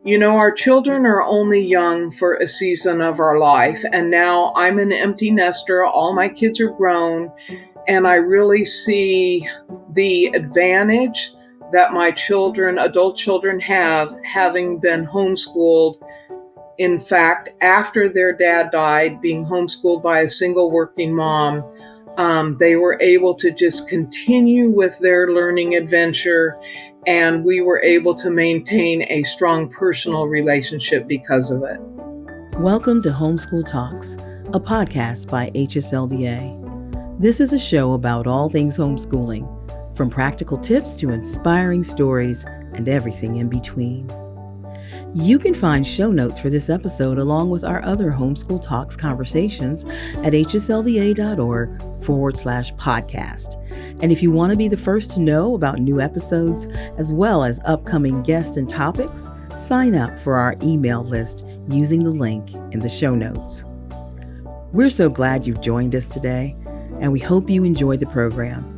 Our children are only young for a season of our life, and now I'm an empty nester. All my kids are grown, and I really see the advantage that my children, adult children, have having been homeschooled. In fact, after their dad died, being homeschooled by a single working mom, they were able to just continue with their learning adventure, and we were able to maintain a strong personal relationship because of it. Welcome to Homeschool Talks, a podcast by HSLDA. This is a show about all things homeschooling, from practical tips to inspiring stories and everything in between. You can find show notes for this episode along with our other Homeschool Talks conversations at hslda.org/podcast. And if you want to be the first to know about new episodes as well as upcoming guests and topics, sign up for our email list using the link in the show notes. We're so glad you've joined us today, and we hope you enjoyed the program.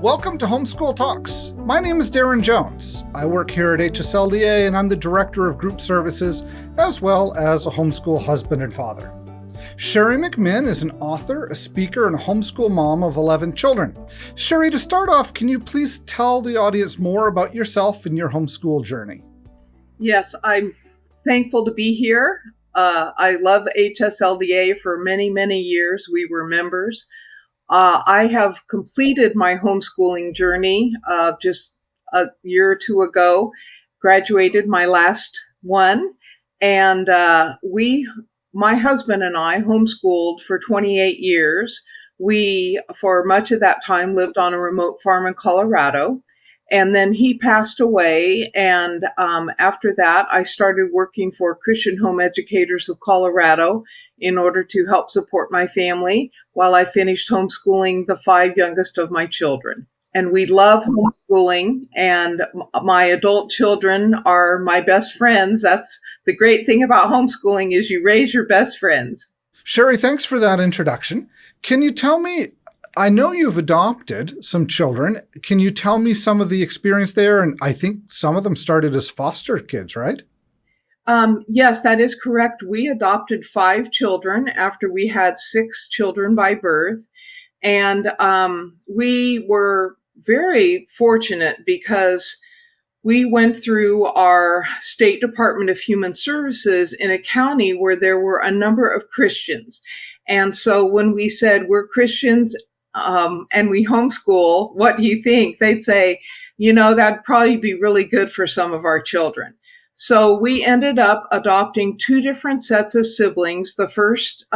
Welcome to Homeschool Talks. My name is Darren Jones. I work here at HSLDA and I'm the Director of Group Services as well as a homeschool husband and father. Shari McMinn is an author, a speaker, and a homeschool mom of 11 children. Shari, to start off, can you please tell the audience more about yourself and your homeschool journey? Yes, I'm thankful to be here. I love HSLDA. For many, many years. We were members. I have completed my homeschooling journey just a year or two ago, graduated my last one, and my husband and I homeschooled for 28 years. We, for much of that time, lived on a remote farm in Colorado, and then he passed away, and after that, I started working for Christian Home Educators of Colorado in order to help support my family while I finished homeschooling the 5 youngest of my children. And we love homeschooling, and my adult children are my best friends. That's the great thing about homeschooling, is you raise your best friends. Shari, thanks for that introduction. Can you tell me, I know you've adopted some children. Can you tell me some of the experience there? And I think some of them started as foster kids, right? Yes, that is correct. We adopted 5 children after we had 6 children by birth. And we were very fortunate because we went through our State Department of Human Services in a county where there were a number of Christians. And so when we said we're Christians and we homeschool, what do you think? They'd say, that'd probably be really good for some of our children. So we ended up adopting 2 different sets of siblings. The first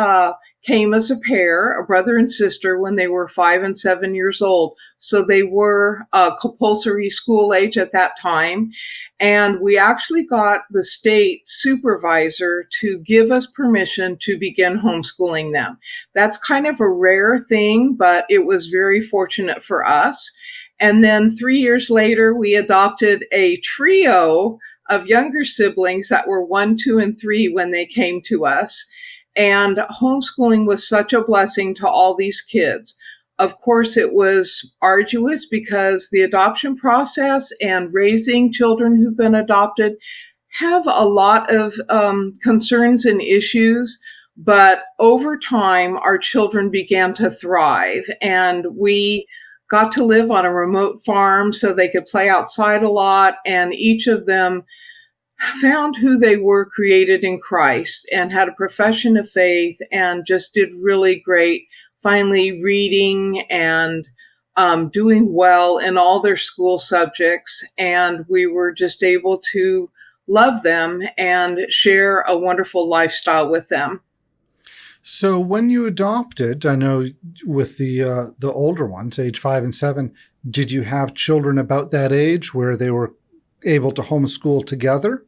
came as a pair, a brother and sister, when they were 5 and 7 years old. So they were compulsory school age at that time. And we actually got the state supervisor to give us permission to begin homeschooling them. That's kind of a rare thing, but it was very fortunate for us. And then 3 years later, we adopted a trio of younger siblings that were 1, 2, and 3 when they came to us. And homeschooling was such a blessing to all these kids. Of course, it was arduous because the adoption process and raising children who've been adopted have a lot of concerns and issues. But over time, our children began to thrive, and we got to live on a remote farm so they could play outside a lot, and each of them found who they were created in Christ and had a profession of faith and just did really great, finally reading and doing well in all their school subjects. And we were just able to love them and share a wonderful lifestyle with them. So when you adopted, I know with the older ones, age 5 and 7, did you have children about that age where they were able to homeschool together?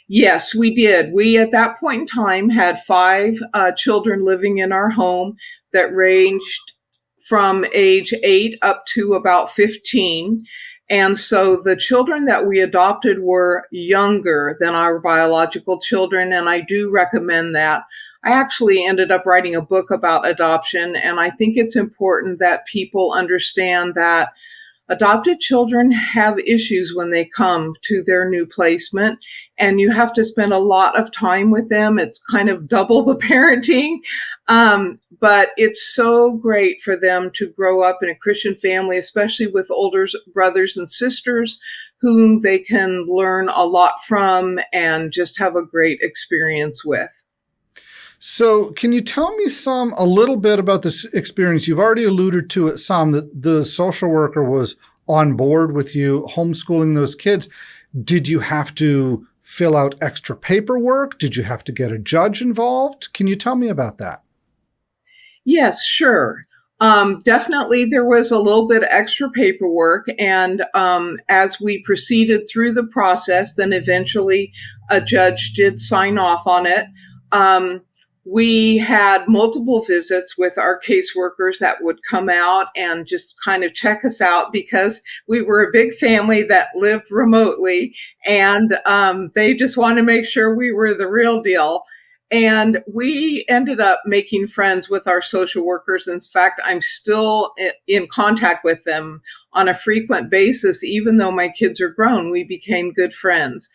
Yes, we did. We, at that point in time, had 5 children living in our home that ranged from age 8 up to about 15. And so the children that we adopted were younger than our biological children, and I do recommend that. I actually ended up writing a book about adoption, and I think it's important that people understand that adopted children have issues when they come to their new placement, and you have to spend a lot of time with them. It's kind of double the parenting, but it's so great for them to grow up in a Christian family, especially with older brothers and sisters whom they can learn a lot from and just have a great experience with. So can you tell me a little bit about this experience? You've already alluded to it some, that the social worker was on board with you homeschooling those kids. Did you have to fill out extra paperwork? Did you have to get a judge involved? Can you tell me about that? Yes, sure. Definitely there was a little bit of extra paperwork. And as we proceeded through the process, then eventually a judge did sign off on it. We had multiple visits with our caseworkers that would come out and just kind of check us out because we were a big family that lived remotely, and they just wanted to make sure we were the real deal. And we ended up making friends with our social workers. In fact, I'm still in contact with them on a frequent basis. Even though my kids are grown, we became good friends.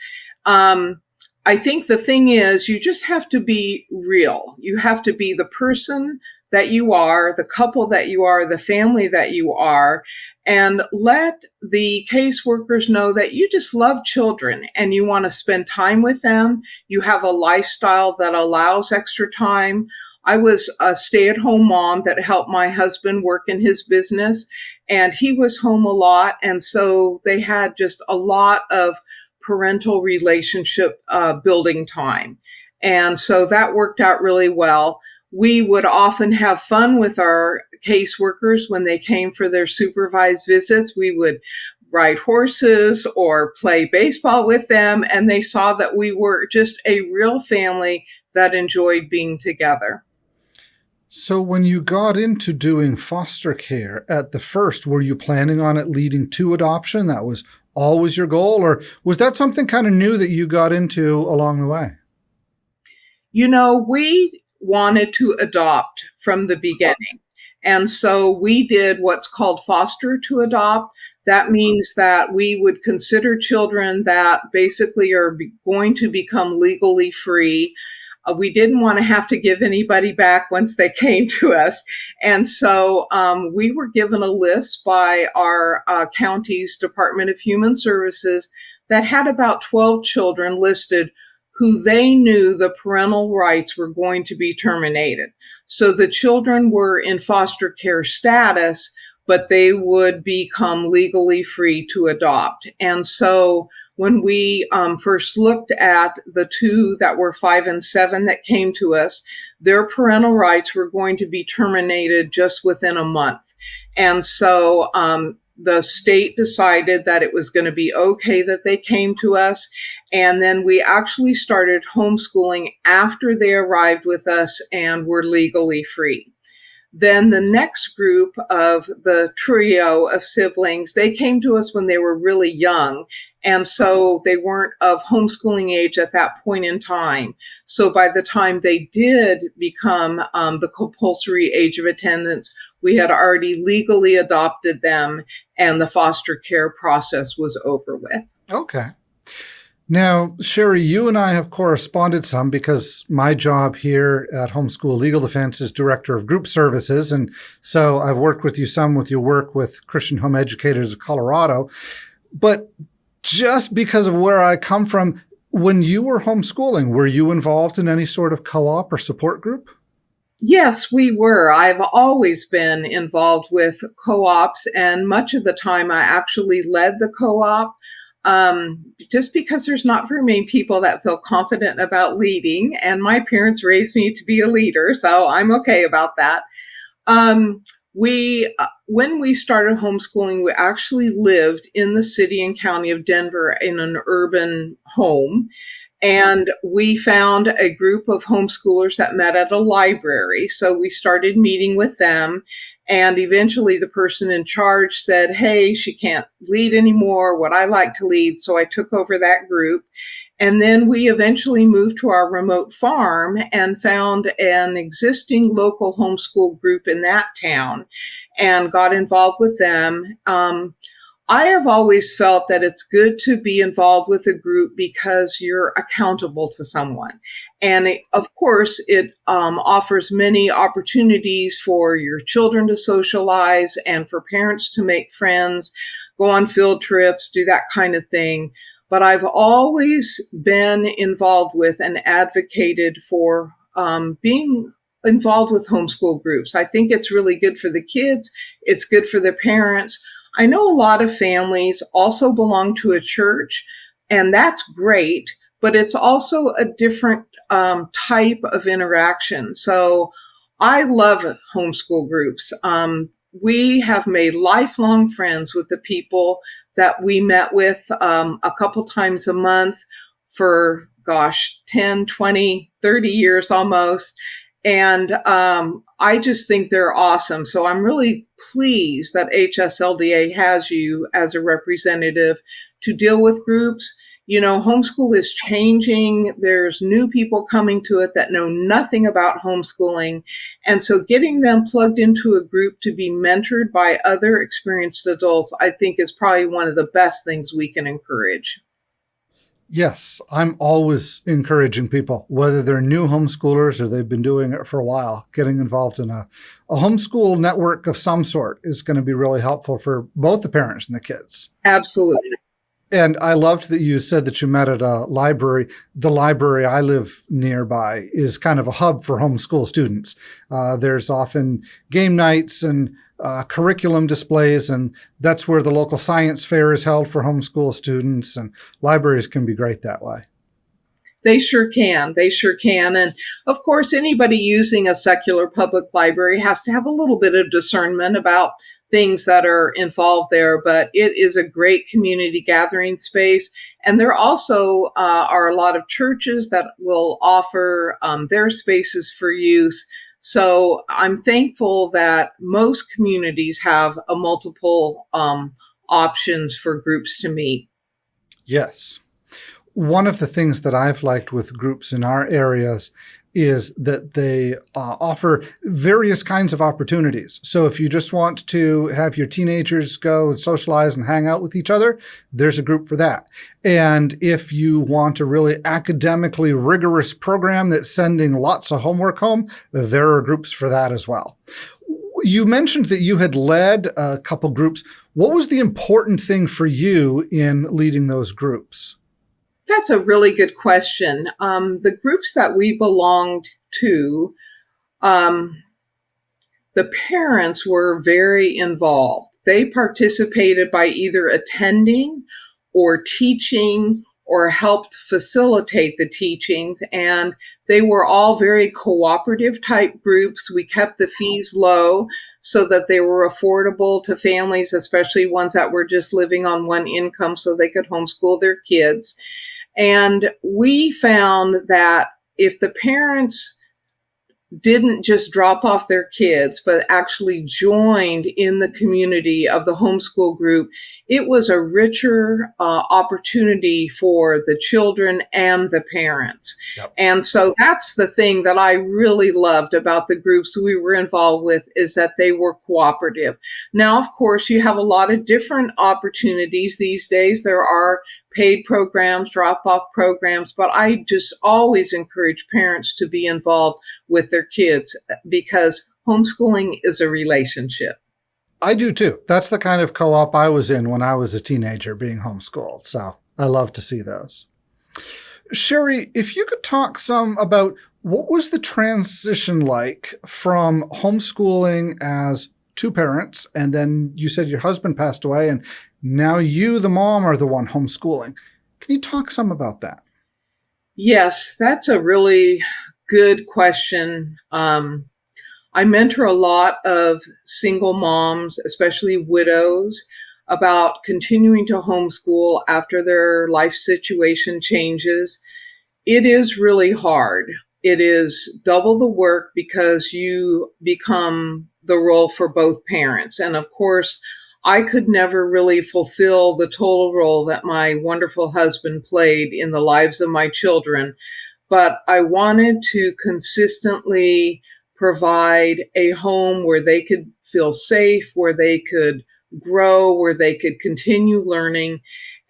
I think the thing is, you just have to be real. You have to be the person that you are, the couple that you are, the family that you are, and let the caseworkers know that you just love children and you want to spend time with them. You have a lifestyle that allows extra time. I was a stay-at-home mom that helped my husband work in his business, and he was home a lot. And so they had just a lot of parental relationship building time. And so that worked out really well. We would often have fun with our caseworkers when they came for their supervised visits. We would ride horses or play baseball with them, and they saw that we were just a real family that enjoyed being together. So when you got into doing foster care at the first, were you planning on it leading to adoption? That was always your goal, or was that something kind of new that you got into along the way? You know, we wanted to adopt from the beginning. And so we did what's called foster to adopt. That means that we would consider children that basically are going to become legally free. We didn't want to have to give anybody back once they came to us. And so we were given a list by our county's Department of Human Services that had about 12 children listed who they knew the parental rights were going to be terminated. So the children were in foster care status, but they would become legally free to adopt. And so when we first looked at the two that were 5 and 7 that came to us, their parental rights were going to be terminated just within a month. And so the state decided that it was going to be okay that they came to us. And then we actually started homeschooling after they arrived with us and were legally free. Then the next group of the trio of siblings, they came to us when they were really young. And so they weren't of homeschooling age at that point in time. So by the time they did become the compulsory age of attendance, we had already legally adopted them and the foster care process was over with. Okay. Now, Shari, you and I have corresponded some because my job here at Homeschool Legal Defense is Director of Group Services. And so I've worked with you some with your work with Christian Home Educators of Colorado. But just because of where I come from, when you were homeschooling, were you involved in any sort of co-op or support group? Yes, we were. I've always been involved with co-ops, and much of the time I actually led the co-op. Just because there's not very many people that feel confident about leading, and my parents raised me to be a leader, so I'm okay about that. When we started homeschooling, we actually lived in the city and county of Denver in an urban home. And we found a group of homeschoolers that met at a library. So we started meeting with them. And eventually the person in charge said, hey, she can't lead anymore. Would I like to lead? So I took over that group. And then we eventually moved to our remote farm and found an existing local homeschool group in that town and got involved with them. I have always felt that it's good to be involved with a group because you're accountable to someone. And of course, it offers many opportunities for your children to socialize and for parents to make friends, go on field trips, do that kind of thing. But I've always been involved with and advocated for being involved with homeschool groups. I think it's really good for the kids. It's good for the parents. I know a lot of families also belong to a church, and that's great, but it's also a different type of interaction. So I love homeschool groups. We have made lifelong friends with the people that we met with a couple times a month for, 10, 20, 30 years almost. And I just think they're awesome. So I'm really pleased that HSLDA has you as a representative to deal with groups. You know, homeschool is changing. There's new people coming to it that know nothing about homeschooling. And so getting them plugged into a group to be mentored by other experienced adults, I think is probably one of the best things we can encourage. Yes, I'm always encouraging people, whether they're new homeschoolers or they've been doing it for a while, getting involved in a homeschool network of some sort is going to be really helpful for both the parents and the kids. Absolutely. And I loved that you said that you met at a library. The library I live nearby is kind of a hub for homeschool students. There's often game nights and curriculum displays, and that's where the local science fair is held for homeschool students, and libraries can be great that way. They sure can. They sure can. And of course, anybody using a secular public library has to have a little bit of discernment about things that are involved there, but it is a great community gathering space. And there also are a lot of churches that will offer their spaces for use. So I'm thankful that most communities have a multiple options for groups to meet. Yes. One of the things that I've liked with groups in our areas is that they offer various kinds of opportunities. So if you just want to have your teenagers go and socialize and hang out with each other, there's a group for that. And if you want a really academically rigorous program that's sending lots of homework home, there are groups for that as well. You mentioned that you had led a couple groups. What was the important thing for you in leading those groups? That's a really good question. The groups that we belonged to, the parents were very involved. They participated by either attending or teaching or helped facilitate the teachings. And they were all very cooperative type groups. We kept the fees low so that they were affordable to families, especially ones that were just living on one income so they could homeschool their kids. And we found that if the parents didn't just drop off their kids, but actually joined in the community of the homeschool group, it was a richer opportunity for the children and the parents. Yep. And so that's the thing that I really loved about the groups we were involved with, is that they were cooperative. Now, of course, you have a lot of different opportunities these days. There are paid programs, drop-off programs, but I just always encourage parents to be involved with their kids because homeschooling is a relationship. I do too. That's the kind of co-op I was in when I was a teenager being homeschooled. So I love to see those. Shari, if you could talk some about what was the transition like from homeschooling as two parents, and then you said your husband passed away, and now you, the mom, are the one homeschooling. Can you talk some about that? Yes, that's a really good question. I mentor a lot of single moms, especially widows, about continuing to homeschool after their life situation changes. It is really hard. It is double the work because you become the role for both parents. And of course, I could never really fulfill the total role that my wonderful husband played in the lives of my children. But I wanted to consistently provide a home where they could feel safe, where they could grow, where they could continue learning.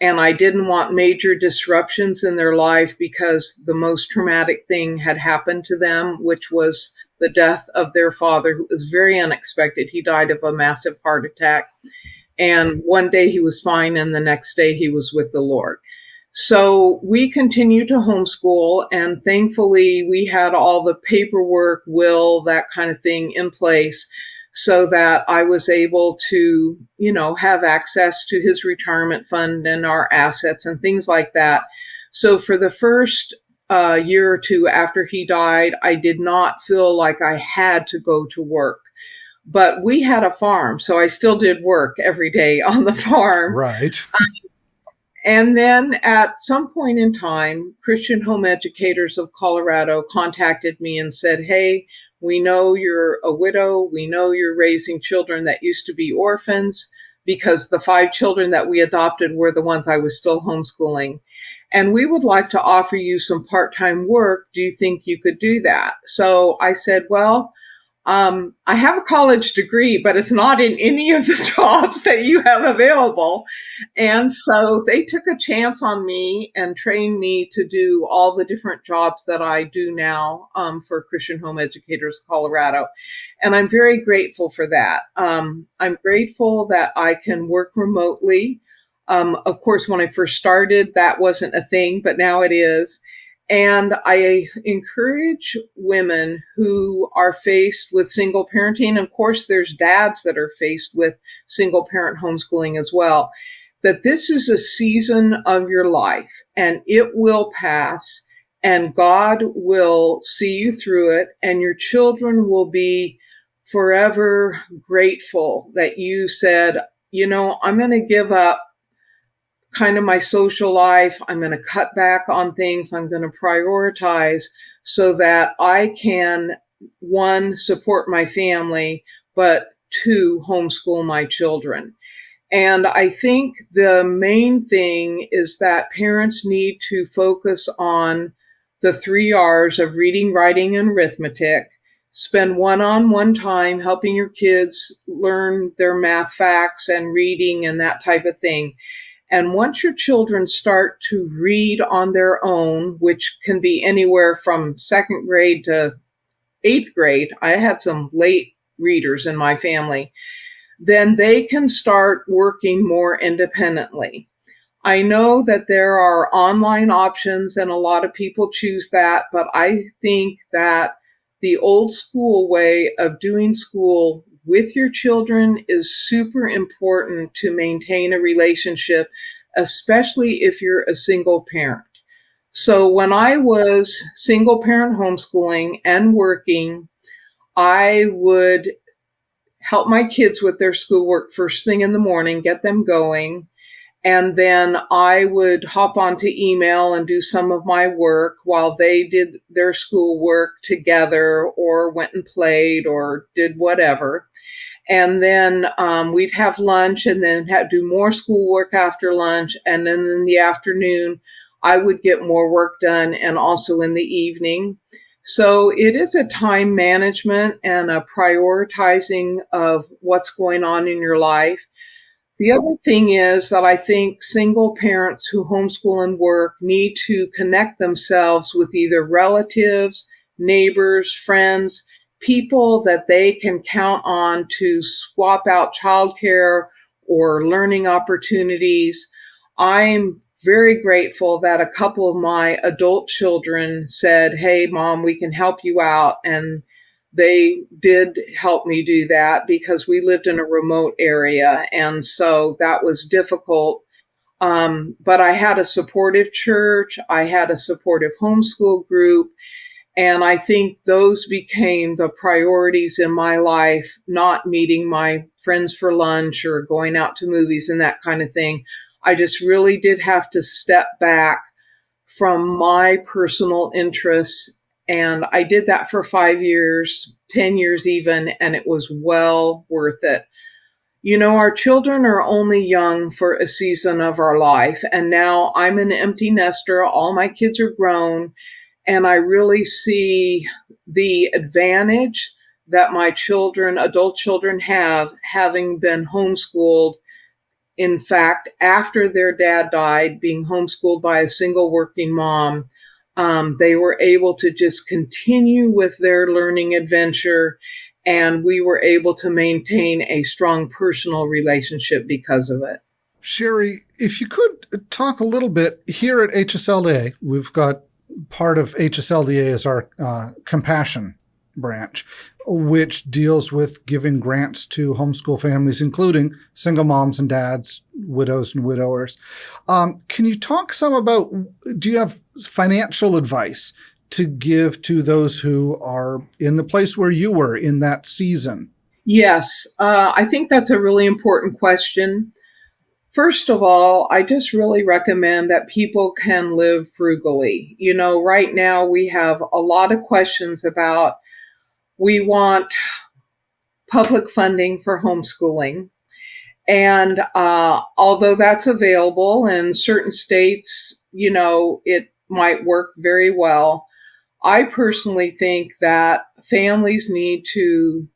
And I didn't want major disruptions in their life because the most traumatic thing had happened to them, which was the death of their father, who was very unexpected. He died of a massive heart attack. And one day he was fine, and the next day he was with the Lord. So we continued to homeschool, and thankfully we had all the paperwork, will, that kind of thing in place so that I was able to, have access to his retirement fund and our assets and things like that. So for the first year or two after he died, I did not feel like I had to go to work. But we had a farm, so I still did work every day on the farm. Right. And then at some point in time, Christian Home Educators of Colorado contacted me and said, hey, we know you're a widow. We know you're raising children that used to be orphans, because the 5 children that we adopted were the ones I was still homeschooling. And we would like to offer you some part-time work. Do you think you could do that? So I said, well, I have a college degree, but it's not in any of the jobs that you have available. And so they took a chance on me and trained me to do all the different jobs that I do now for Christian Home Educators Colorado. And I'm very grateful for that. I'm grateful that I can work remotely. Of course, when I first started, that wasn't a thing, but now it is. And I encourage women who are faced with single parenting. Of course, there's dads that are faced with single parent homeschooling as well, that this is a season of your life and it will pass, and God will see you through it, and your children will be forever grateful that you said, I'm going to give up kind of my social life. I'm going to cut back on things. I'm going to prioritize so that I can, 1, support my family, but 2, homeschool my children. And I think the main thing is that parents need to focus on the 3 R's of reading, writing, and arithmetic. Spend one-on-one time helping your kids learn their math facts and reading and that type of thing. And once your children start to read on their own, which can be anywhere from 2nd grade to 8th grade, I had some late readers in my family, then they can start working more independently. I know that there are online options and a lot of people choose that, but I think that the old school way of doing school with your children is super important to maintain a relationship, especially if you're a single parent. So when I was single parent homeschooling and working, I would help my kids with their schoolwork first thing in the morning, get them going. And then I would hop onto email and do some of my work while they did their schoolwork together or went and played or did whatever. And then we'd have lunch and then do more schoolwork after lunch. And then in the afternoon, I would get more work done, and also in the evening. So it is a time management and a prioritizing of what's going on in your life. The other thing is that I think single parents who homeschool and work need to connect themselves with either relatives, neighbors, friends, people that they can count on to swap out childcare or learning opportunities. I'm very grateful that a couple of my adult children said, hey, Mom, we can help you out. And they did help me do that because we lived in a remote area. And so that was difficult. But I had a supportive church. I had a supportive homeschool group. And I think those became the priorities in my life, not meeting my friends for lunch or going out to movies and that kind of thing. I just really did have to step back from my personal interests. And I did that for 5 years, 10 years even, and it was well worth it. Our children are only young for a season of our life. And now I'm an empty nester. All my kids are grown. And I really see the advantage that my children, adult children, have, having been homeschooled. In fact, after their dad died, being homeschooled by a single working mom, they were able to just continue with their learning adventure, and we were able to maintain a strong personal relationship because of it. Shari, if you could talk a little bit here at HSLDA, we've got part of HSLDA as our compassion branch, which deals with giving grants to homeschool families, including single moms and dads, widows and widowers. Can you talk some about, do you have financial advice to give to those who are in the place where you were in that season? Yes, I think that's a really important question. First of all, I just really recommend that people can live frugally. You know, right now we have a lot of questions about, we want public funding for homeschooling. And although that's available in certain states, you know, it might work very well. I personally think that families need to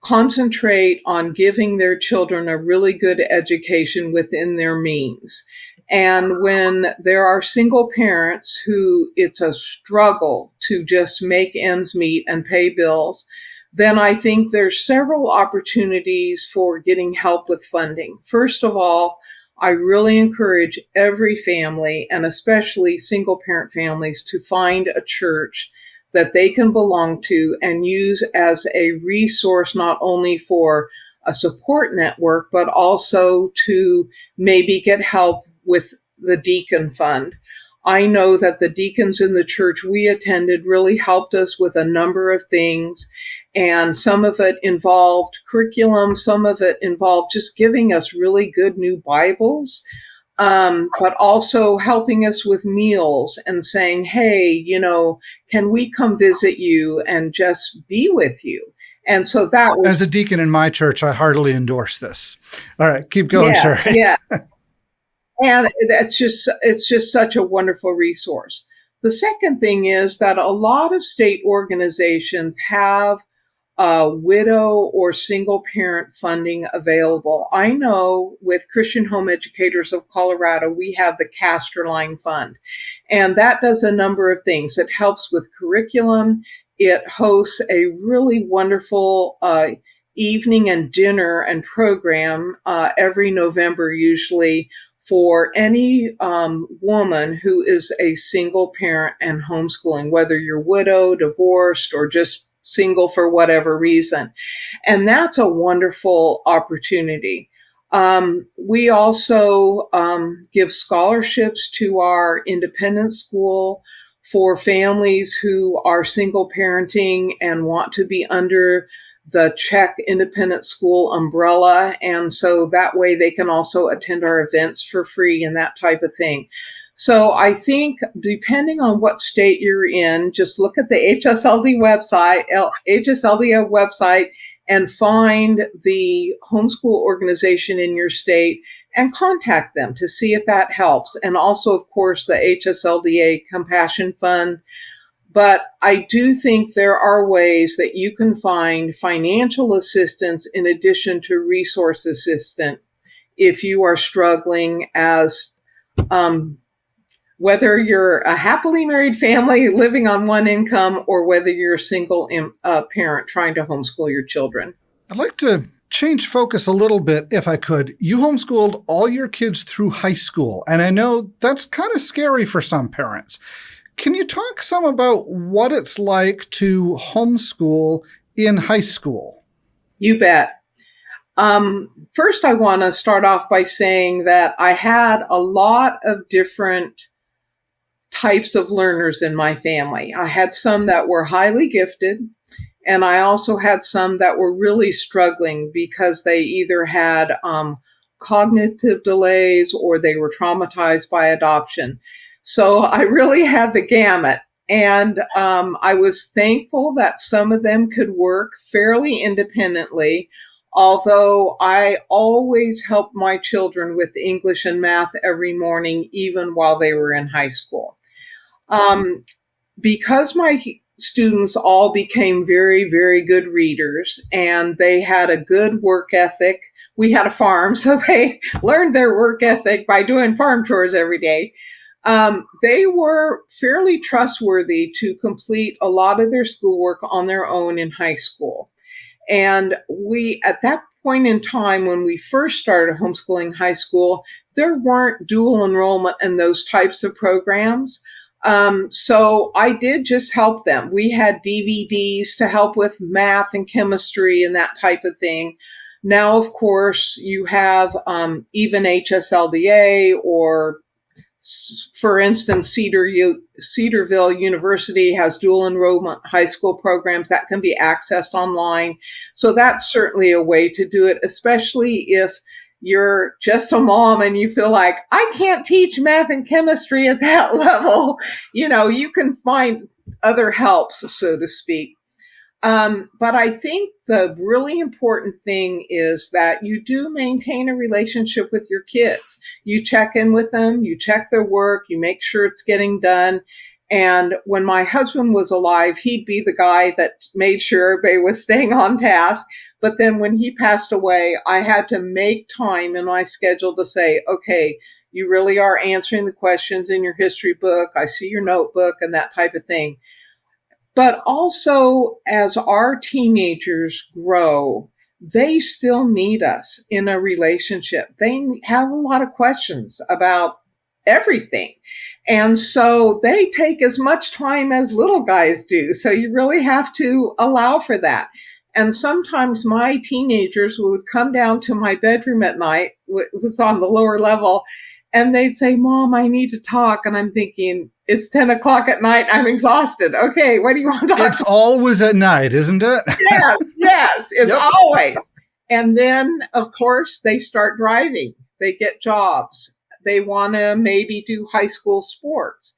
concentrate on giving their children a really good education within their means. And when there are single parents who it's a struggle to just make ends meet and pay bills, then I think there's several opportunities for getting help with funding. First of all, I really encourage every family, and especially single parent families, to find a church that they can belong to and use as a resource, not only for a support network, but also to maybe get help with the deacon fund. I know that the deacons in the church we attended really helped us with a number of things, and some of it involved curriculum, some of it involved just giving us really good new Bibles, but also helping us with meals and saying, hey, you know, can we come visit you and just be with you? And so that was... As a deacon in my church, I heartily endorse this. All right, keep going, yes, Shari. Yeah. And it's just such a wonderful resource. The second thing is that a lot of state organizations have widow or single parent funding available. I know with Christian Home Educators of Colorado, we have the Casterline Fund, and that does a number of things. It helps with curriculum. It hosts a really wonderful evening and dinner and program every November, usually, for any woman who is a single parent and homeschooling, whether you're widowed, divorced, or just single for whatever reason. And that's a wonderful opportunity. We also give scholarships to our independent school for families who are single parenting and want to be under the Czech Independent School umbrella. And so that way they can also attend our events for free and that type of thing. So I think depending on what state you're in, just look at the HSLDA website and find the homeschool organization in your state and contact them to see if that helps. And also, of course, the HSLDA Compassion Fund. But I do think there are ways that you can find financial assistance in addition to resource assistance if you are struggling as whether you're a happily married family living on one income or whether you're a single parent trying to homeschool your children. I'd like to change focus a little bit, if I could. You homeschooled all your kids through high school, and I know that's kind of scary for some parents. Can you talk some about what it's like to homeschool in high school? You bet. First, I want to start off by saying that I had a lot of different types of learners in my family. I had some that were highly gifted, and I also had some that were really struggling because they either had cognitive delays or they were traumatized by adoption. So I really had the gamut. And I was thankful that some of them could work fairly independently, although I always helped my children with English and math every morning, even while they were in high school. Because my students all became very, very good readers, and they had a good work ethic. We had a farm, so they learned their work ethic by doing farm chores every day. They were fairly trustworthy to complete a lot of their schoolwork on their own in high school. And at that point in time, when we first started homeschooling high school, there weren't dual enrollment and those types of programs. So I did just help them. We had DVDs to help with math and chemistry and that type of thing. Now, of course, you have even HSLDA, or for instance, Cedarville University has dual enrollment high school programs that can be accessed online. So that's certainly a way to do it, especially if you're just a mom and you feel like, I can't teach math and chemistry at that level. You can find other helps, so to speak. But I think the really important thing is that you do maintain a relationship with your kids. You check in with them, you check their work, you make sure it's getting done. And when my husband was alive, he'd be the guy that made sure everybody was staying on task. But then when he passed away, I had to make time in my schedule to say, okay, you really are answering the questions in your history book. I see your notebook and that type of thing. But also, as our teenagers grow, they still need us in a relationship. They have a lot of questions about everything. And so they take as much time as little guys do. So you really have to allow for that. And sometimes my teenagers would come down to my bedroom at night, it was on the lower level, and they'd say, Mom, I need to talk. And I'm thinking, it's 10 o'clock at night. I'm exhausted. Okay, what do you want to talk about? It's always at night, isn't it? Yes, it's always. And then, of course, they start driving. They get jobs. They want to maybe do high school sports.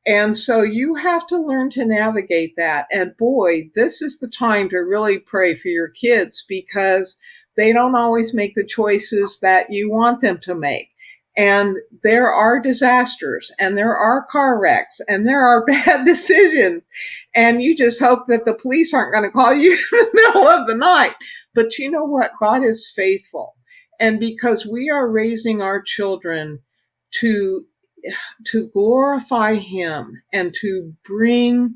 And so you have to learn to navigate that. And boy, this is the time to really pray for your kids, because they don't always make the choices that you want them to make. And there are disasters, and there are car wrecks, and there are bad decisions. And you just hope that the police aren't going to call you in the middle of the night. But you know what? God is faithful. And because we are raising our children to glorify Him and to bring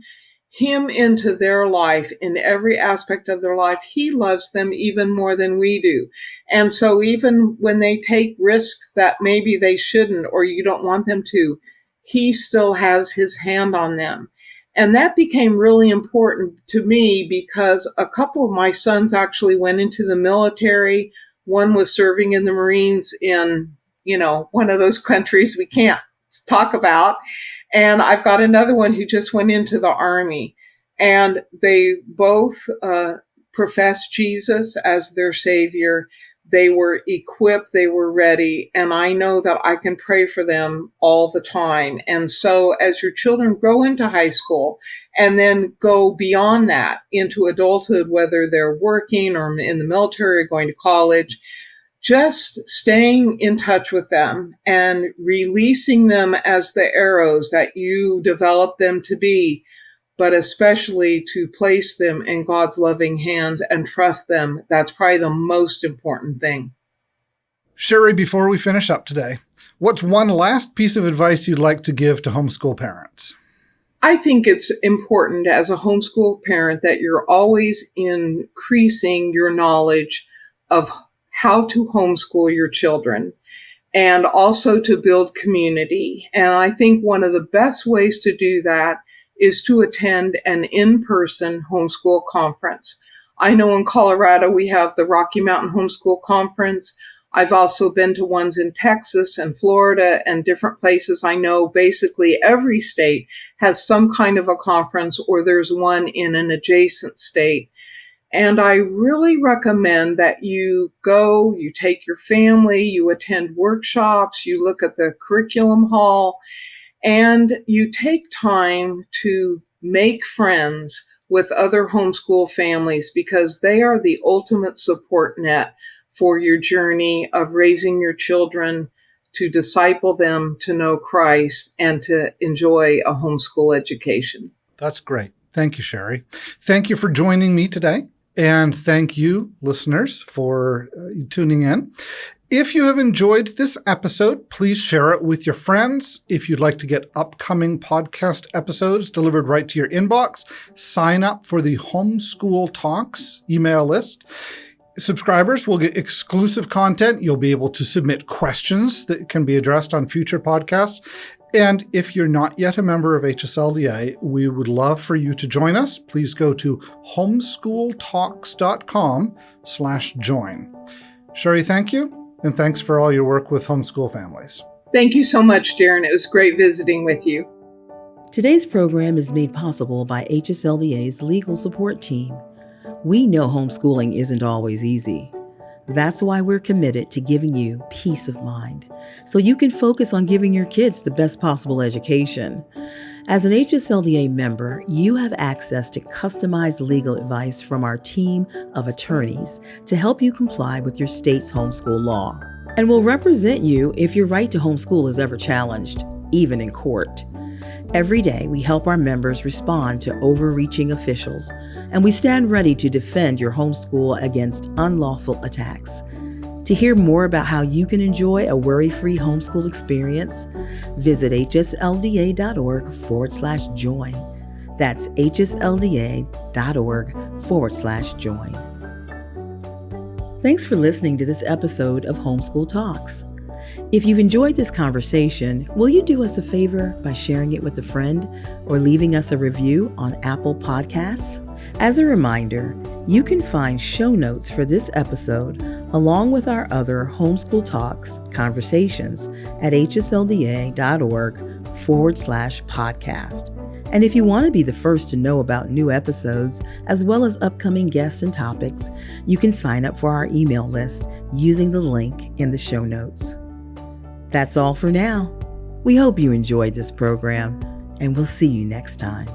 Him into their life in every aspect of their life, He loves them even more than we do. And so even when they take risks that maybe they shouldn't, or you don't want them to, He still has His hand on them. And that became really important to me, because a couple of my sons actually went into the military. One was serving in the Marines in, one of those countries we can't talk about. And I've got another one who just went into the Army. And they both profess Jesus as their Savior. They were equipped, they were ready, and I know that I can pray for them all the time. And so as your children grow into high school and then go beyond that into adulthood, whether they're working or in the military or going to college, just staying in touch with them and releasing them as the arrows that you develop them to be, but especially to place them in God's loving hands and trust them. That's probably the most important thing. Shari, before we finish up today, what's one last piece of advice you'd like to give to homeschool parents? I think it's important as a homeschool parent that you're always increasing your knowledge of how to homeschool your children, and also to build community. And I think one of the best ways to do that is to attend an in-person homeschool conference. I know in Colorado we have the Rocky Mountain Homeschool Conference. I've also been to ones in Texas and Florida and different places. I know basically every state has some kind of a conference, or there's one in an adjacent state. And I really recommend that you go, you take your family, you attend workshops, you look at the curriculum hall, and you take time to make friends with other homeschool families, because they are the ultimate support net for your journey of raising your children, to disciple them to know Christ and to enjoy a homeschool education. That's great. Thank you, Shari. Thank you for joining me today. And thank you, listeners, for tuning in. If you have enjoyed this episode, please share it with your friends. If you'd like to get upcoming podcast episodes delivered right to your inbox, sign up for the Homeschool Talks email list. Subscribers will get exclusive content. You'll be able to submit questions that can be addressed on future podcasts. And if you're not yet a member of HSLDA, we would love for you to join us. Please go to homeschooltalks.com/join. Shari, thank you. And thanks for all your work with homeschool families. Thank you so much, Darren. It was great visiting with you. Today's program is made possible by HSLDA's legal support team. We know homeschooling isn't always easy. That's why we're committed to giving you peace of mind, so you can focus on giving your kids the best possible education. As an HSLDA member, you have access to customized legal advice from our team of attorneys to help you comply with your state's homeschool law. And will represent you if your right to homeschool is ever challenged, even in court. Every day, we help our members respond to overreaching officials, and we stand ready to defend your homeschool against unlawful attacks. To hear more about how you can enjoy a worry-free homeschool experience, visit hslda.org/join. That's hslda.org/join. Thanks for listening to this episode of Homeschool Talks. If you've enjoyed this conversation, will you do us a favor by sharing it with a friend or leaving us a review on Apple Podcasts? As a reminder, you can find show notes for this episode along with our other Homeschool Talks conversations at hslda.org/podcast. And if you want to be the first to know about new episodes, as well as upcoming guests and topics, you can sign up for our email list using the link in the show notes. That's all for now. We hope you enjoyed this program, and we'll see you next time.